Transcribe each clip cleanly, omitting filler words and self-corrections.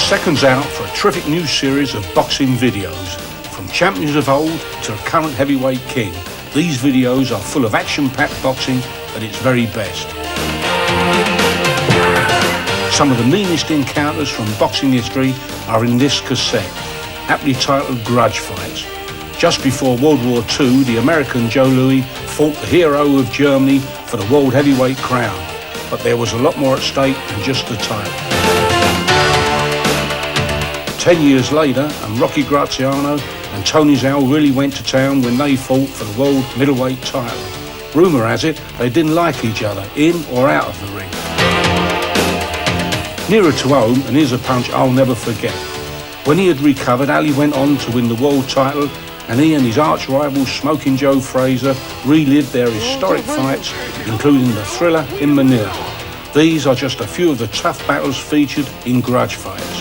Seconds out for a terrific new series of boxing videos. From champions of old to a current heavyweight king, these videos are full of action-packed boxing at its very best. Some of the meanest encounters from boxing history are in this cassette, aptly titled Grudge Fights. Just before World War II, the American Joe Louis fought the hero of Germany for the world heavyweight crown, but there was a lot more at stake than just the title. 10 years later, and Rocky Graziano and Tony Zhao really went to town when they fought for the world middleweight title. Rumour has it they didn't like each other, in or out of the ring. Nearer to home, and here's a punch I'll never forget. When he had recovered, Ali went on to win the world title, and he and his arch-rival Smoking Joe Frazier relived their historic fights, including the Thriller in Manila. These are just a few of the tough battles featured in Grudge Fights.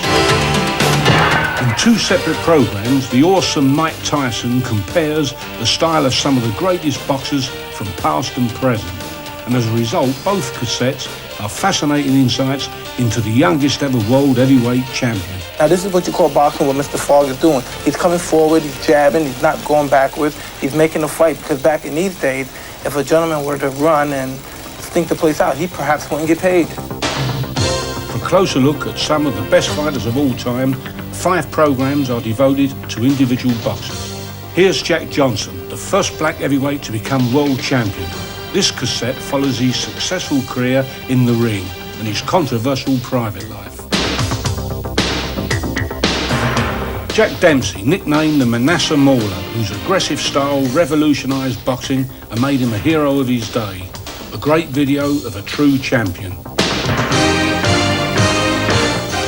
In two separate programs, the awesome Mike Tyson compares the style of some of the greatest boxers from past and present. And as a result, both cassettes are fascinating insights into the youngest ever world heavyweight champion. Now this is what you call boxing, what Mr. Fogg is doing. He's coming forward, he's jabbing, he's not going backwards, he's making a fight, because back in these days, if a gentleman were to run and stink the place out, he perhaps wouldn't get paid. For a closer look at some of the best fighters of all time, 5 programs are devoted to individual boxers. Here's Jack Johnson, the first black heavyweight to become world champion. This cassette follows his successful career in the ring and his controversial private life. Jack Dempsey, nicknamed the Manasseh Mauler, whose aggressive style revolutionised boxing and made him a hero of his day. A great video of a true champion.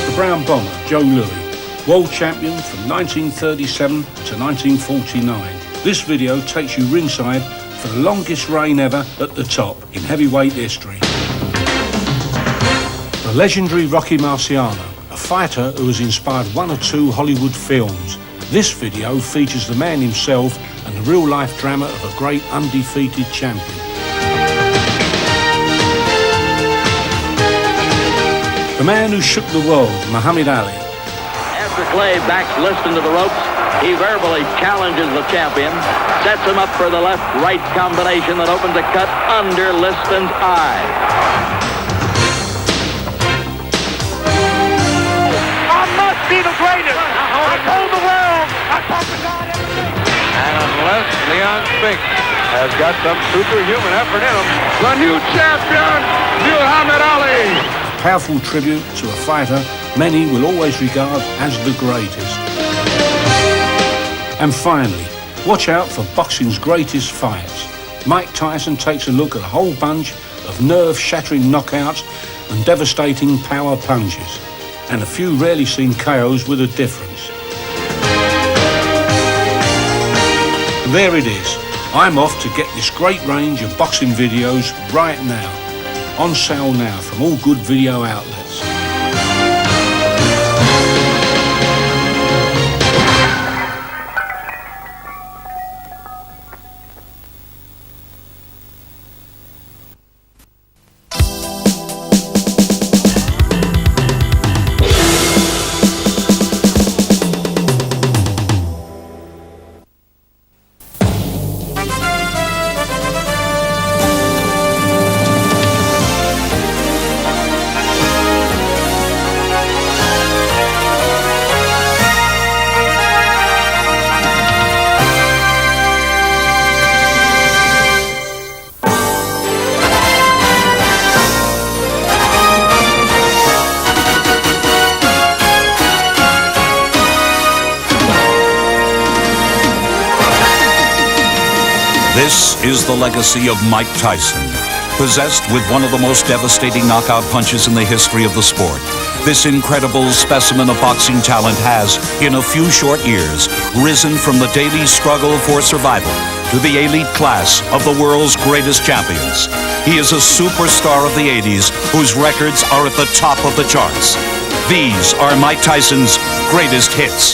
The Brown Bomber, Joe Louis, world champion from 1937 to 1949. This video takes you ringside for the longest reign ever at the top in heavyweight history. The legendary Rocky Marciano, a fighter who has inspired 1 or 2 Hollywood films. This video features the man himself and the real-life drama of a great undefeated champion. The man who shook the world, Muhammad Ali. After Clay backs Liston to the ropes, he verbally challenges the champion, sets him up for the left-right combination that opens a cut under Liston's eye. I must be the greatest. I told the world. I told the God everything. And unless Leon Spinks has got some superhuman effort in him, the new champion, Muhammad Ali. Powerful tribute to a fighter many will always regard as the greatest. And finally, watch out for boxing's greatest fights. Mike Tyson takes a look at a whole bunch of nerve-shattering knockouts and devastating power punches, and a few rarely seen KOs with a difference. There it is. I'm off to get this great range of boxing videos right now. On sale now from all good video outlets. This is the legacy of Mike Tyson, possessed with one of the most devastating knockout punches in the history of the sport. This incredible specimen of boxing talent has, in a few short years, risen from the daily struggle for survival to the elite class of the world's greatest champions. He is a superstar of the 80s whose records are at the top of the charts. These are Mike Tyson's greatest hits.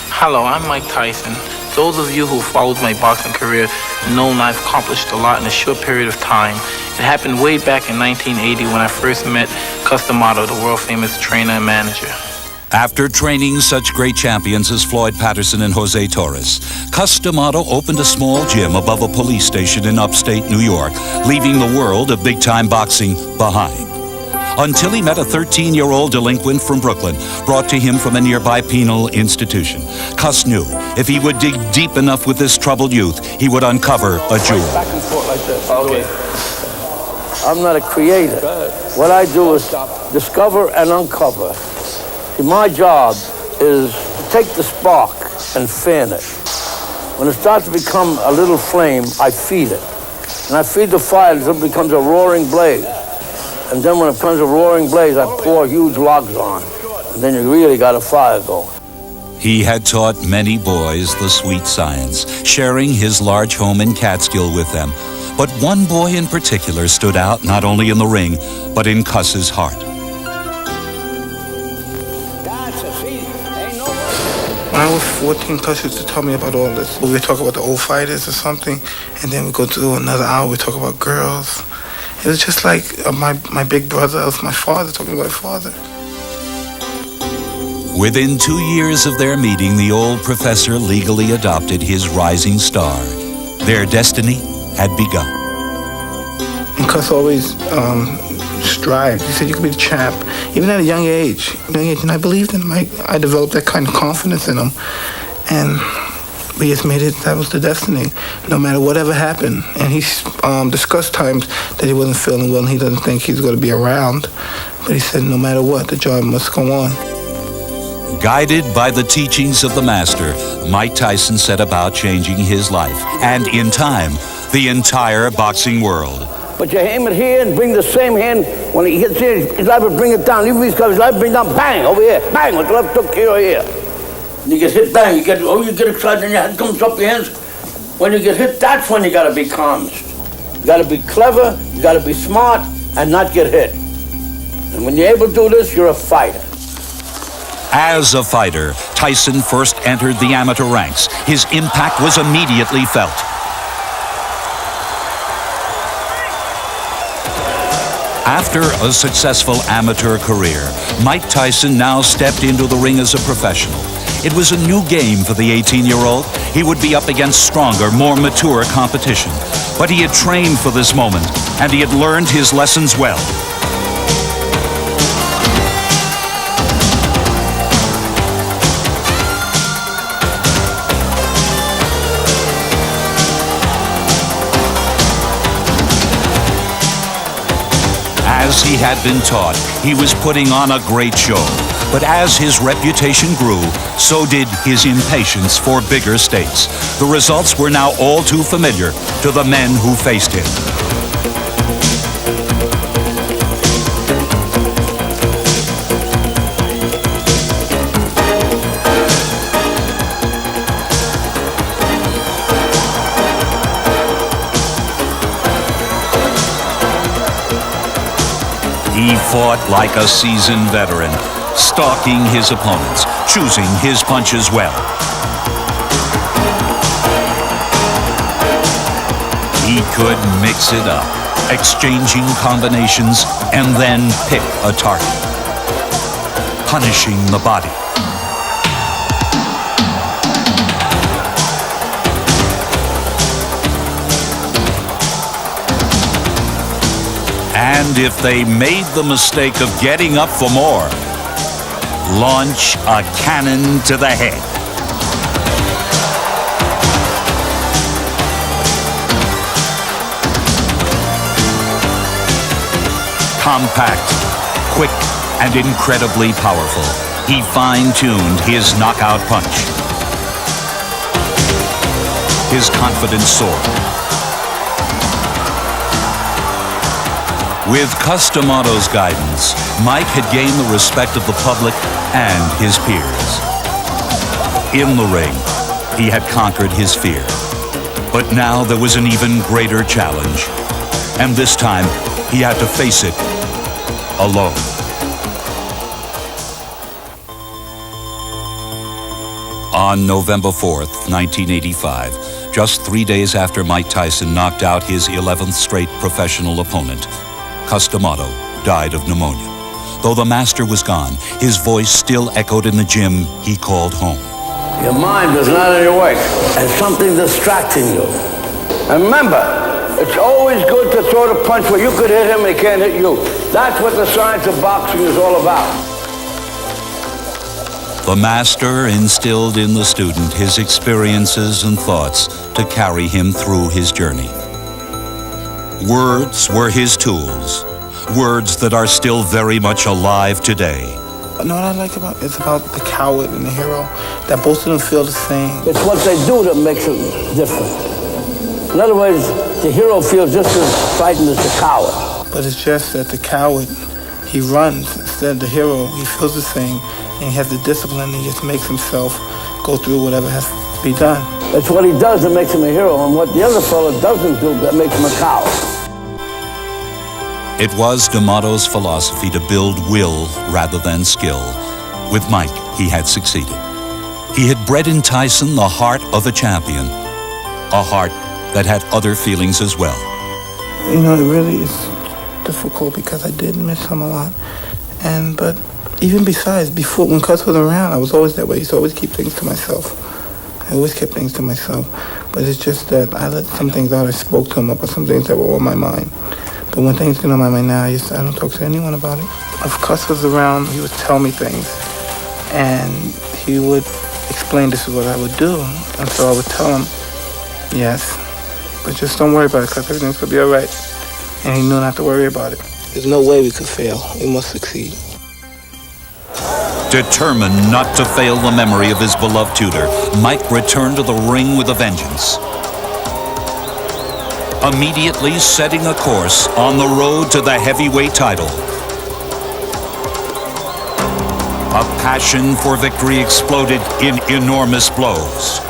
Hello, I'm Mike Tyson. Those of you who followed my boxing career known I've accomplished a lot in a short period of time. It happened way back in 1980 when I first met Customato, the world-famous trainer and manager. After training such great champions as Floyd Patterson and Jose Torres, Customato opened a small gym above a police station in upstate New York, leaving the world of big-time boxing behind. Until he met a 13-year-old delinquent from Brooklyn, brought to him from a nearby penal institution. Cus knew if he would dig deep enough with this troubled youth, he would uncover a jewel. Back and forth like this. Okay. I'm not a creator. What I do is discover and uncover. See, my job is to take the spark and fan it. When it starts to become a little flame, I feed it. And I feed the fire until it becomes a roaring blaze. And then when it becomes a roaring blaze, I pour huge logs on. And then you really got a fire going. He had taught many boys the sweet science, sharing his large home in Catskill with them. But one boy in particular stood out not only in the ring, but in Cus's heart. When I was 14, Cus used to tell me about all this. We would talk about the old fighters or something, and then we go to another hour, we talk about girls. It was just like my big brother, of my father, talking about my father. Within 2 years of their meeting, the old professor legally adopted his rising star. Their destiny had begun. And Cus always strived. He said, you could be the champ, even at a young age. And I believed in him. I developed that kind of confidence in him. And we just made it, that was the destiny, no matter whatever happened. And he discussed times that he wasn't feeling well and he doesn't think he's going to be around. But he said, no matter what, the job must go on. Guided by the teachings of the master, Mike Tyson set about changing his life, and in time, the entire boxing world. But you aim it here and bring the same hand. When he hits here, his life will bring it down. Even if he's got his life, bring it down, bang, over here. Bang, with the left hook here. You get hit, bang, you get excited and your head comes up your hands. When you get hit, that's when you gotta be calm. You gotta be clever, you gotta be smart, and not get hit. And when you're able to do this, you're a fighter. As a fighter, Tyson first entered the amateur ranks. His impact was immediately felt. After a successful amateur career, Mike Tyson now stepped into the ring as a professional. It was a new game for the 18-year-old. He would be up against stronger, more mature competition. But he had trained for this moment, and he had learned his lessons well. As he had been taught, he was putting on a great show. But as his reputation grew, so did his impatience for bigger stakes. The results were now all too familiar to the men who faced him. He fought like a seasoned veteran, stalking his opponents, choosing his punches well. He could mix it up, exchanging combinations, and then pick a target, punishing the body. And if they made the mistake of getting up for more, launch a cannon to the head. Compact, quick, and incredibly powerful, he fine-tuned his knockout punch. His confidence soared. With Customato's guidance, Mike had gained the respect of the public and his peers. In the ring, he had conquered his fear. But now there was an even greater challenge. And this time, he had to face it alone. On November 4th, 1985, just 3 days after Mike Tyson knocked out his 11th straight professional opponent. Cus D'Amato died of pneumonia. Though the master was gone, his voice still echoed in the gym he called home. Your mind is not in your way. There's something distracting you. And remember, it's always good to throw the punch where you could hit him and he can't hit you. That's what the science of boxing is all about. The master instilled in the student his experiences and thoughts to carry him through his journey. Words were his tools, words that are still very much alive today. You know what I like about it's about the coward and the hero, that both of them feel the same. It's what they do that makes it different. In other words, the hero feels just as frightened as the coward. But it's just that the coward, he runs. Instead of the hero, he feels the same, and he has the discipline, and he just makes himself go through whatever has to be done. It's what he does that makes him a hero, and what the other fellow doesn't do that makes him a coward. It was D'Amato's philosophy to build will rather than skill. With Mike, he had succeeded. He had bred in Tyson the heart of a champion, a heart that had other feelings as well. You know, it really is difficult because I did miss him a lot. But even besides, before, when Cus was around, I was always that way. I used to always keep things to myself. I always kept things to myself. But it's just that I let some things out. I spoke to him about some things that were on my mind. But when things get on my mind now, I don't talk to anyone about it. If Cus was around, he would tell me things. And he would explain this is what I would do. And so I would tell him, yes, but just don't worry about it, Cus, everything's going to be all right. And he knew not to worry about it. There's no way we could fail. We must succeed. Determined not to fail the memory of his beloved tutor, Mike returned to the ring with a vengeance. Immediately setting a course on the road to the heavyweight title. A passion for victory exploded in enormous blows.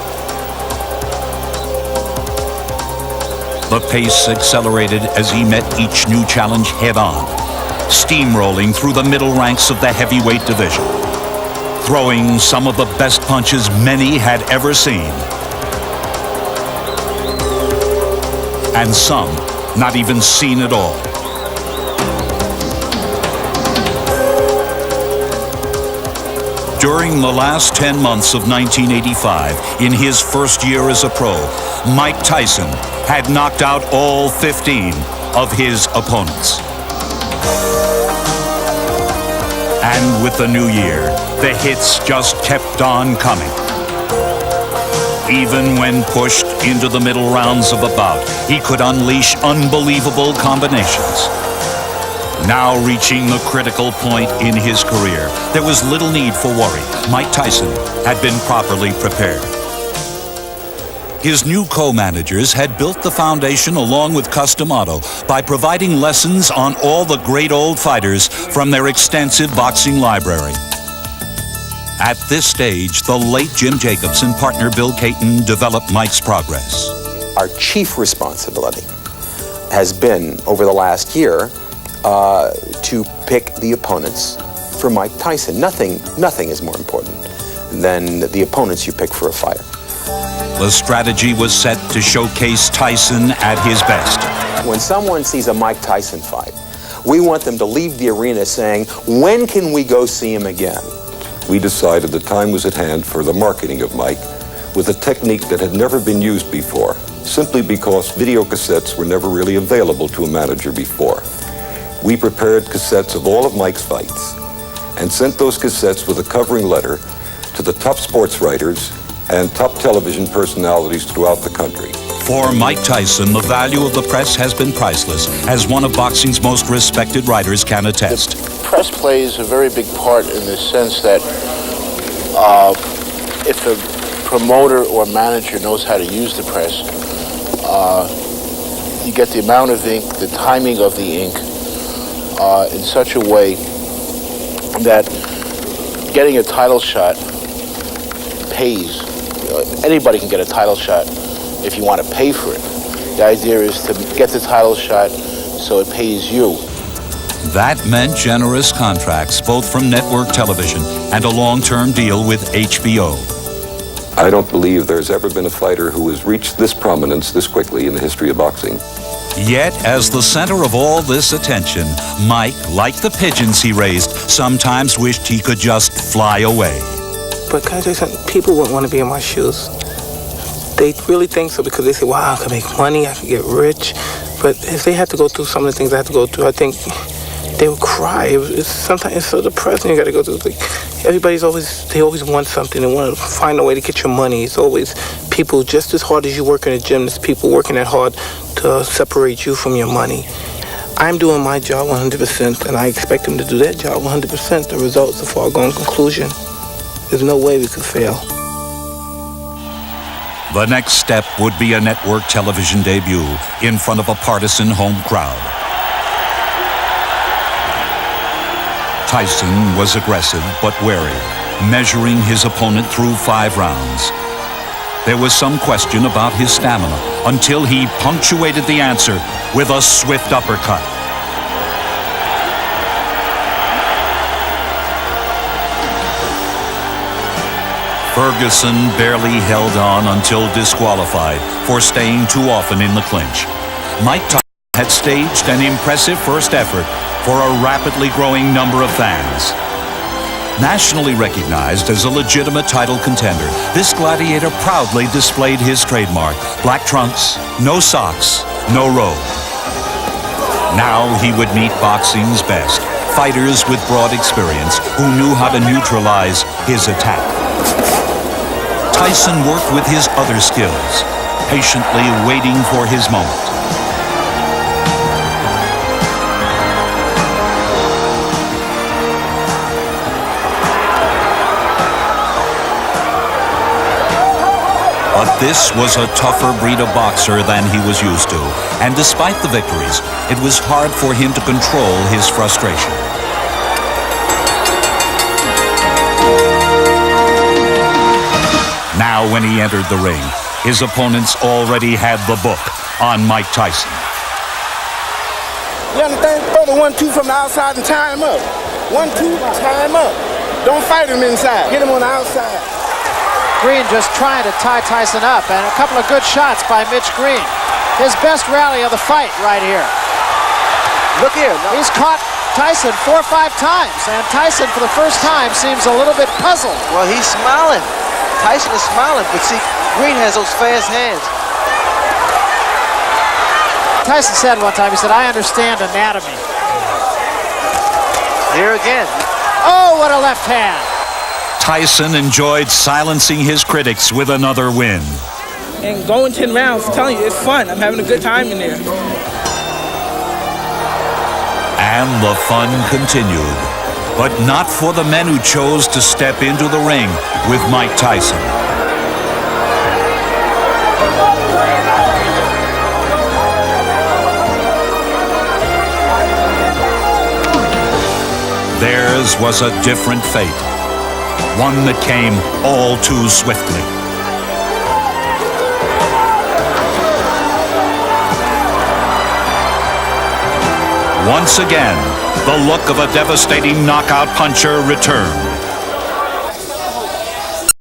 The pace accelerated as he met each new challenge head-on, steamrolling through the middle ranks of the heavyweight division, throwing some of the best punches many had ever seen. And some not even seen at all. During the last 10 months of 1985, in his first year as a pro, Mike Tyson had knocked out all 15 of his opponents. And with the new year, the hits just kept on coming. Even when pushed into the middle rounds of a bout, he could unleash unbelievable combinations. Now reaching the critical point in his career, there was little need for worry. Mike Tyson had been properly prepared. His new co-managers had built the foundation along with Cus D'Amato by providing lessons on all the great old fighters from their extensive boxing library. At this stage, the late Jim Jacobs and partner Bill Caton developed Mike's progress. Our chief responsibility has been, over the last year, to pick the opponents for Mike Tyson. Nothing is more important than the opponents you pick for a fighter. The strategy was set to showcase Tyson at his best. When someone sees a Mike Tyson fight, we want them to leave the arena saying, when can we go see him again? We decided the time was at hand for the marketing of Mike with a technique that had never been used before, simply because video cassettes were never really available to a manager before. We prepared cassettes of all of Mike's fights and sent those cassettes with a covering letter to the top sports writers and top television personalities throughout the country. For Mike Tyson, the value of the press has been priceless, as one of boxing's most respected writers can attest. The press plays a very big part in the sense that if a promoter or manager knows how to use the press, you get the amount of ink, the timing of the ink, in such a way that getting a title shot pays. Anybody can get a title shot if you want to pay for it. The idea is to get the title shot so it pays you. That meant generous contracts, both from network television and a long-term deal with HBO. I don't believe there's ever been a fighter who has reached this prominence this quickly in the history of boxing. Yet, as the center of all this attention, Mike, like the pigeons he raised, sometimes wished he could just fly away. But can I tell you something? People wouldn't want to be in my shoes. They really think so because they say, wow, I can make money, I can get rich. But if they had to go through some of the things I had to go through, I think they would cry. Sometimes it's so depressing. You got to go through. Like, they always want something. They want to find a way to get your money. It's always people just as hard as you work in a gym. There's people working that hard to separate you from your money. I'm doing my job 100%, and I expect them to do their job 100%. The result's a foregone conclusion. There's no way we could fail. The next step would be a network television debut in front of a partisan home crowd. Tyson was aggressive but wary, measuring his opponent through 5 rounds. There was some question about his stamina until he punctuated the answer with a swift uppercut. Ferguson barely held on until disqualified for staying too often in the clinch. Mike Tyson had staged an impressive first effort for a rapidly growing number of fans. Nationally recognized as a legitimate title contender, this gladiator proudly displayed his trademark: black trunks, no socks, no robe. Now he would meet boxing's best, fighters with broad experience who knew how to neutralize his attack. Tyson worked with his other skills, patiently waiting for his moment. But this was a tougher breed of boxer than he was used to, and despite the victories, it was hard for him to control his frustration. Now, when he entered the ring, his opponents already had the book on Mike Tyson. You understand? Throw the 1-2 from the outside and tie him up. 1-2, tie him up. Don't fight him inside. Get him on the outside. Green just trying to tie Tyson up, and a couple of good shots by Mitch Green. His best rally of the fight right here. Look here. He's caught Tyson 4 or 5 times, and Tyson for the first time seems a little bit puzzled. Well, he's smiling. Tyson is smiling, but see, Green has those fast hands. Tyson said one time, he said, I understand anatomy. Here again. Oh, what a left hand. Tyson enjoyed silencing his critics with another win. And going 10 rounds, I'm telling you, it's fun. I'm having a good time in there. And the fun continued, but not for the men who chose to step into the ring with Mike Tyson. Theirs was a different fate, one that came all too swiftly. Once again, the look of a devastating knockout puncher returned.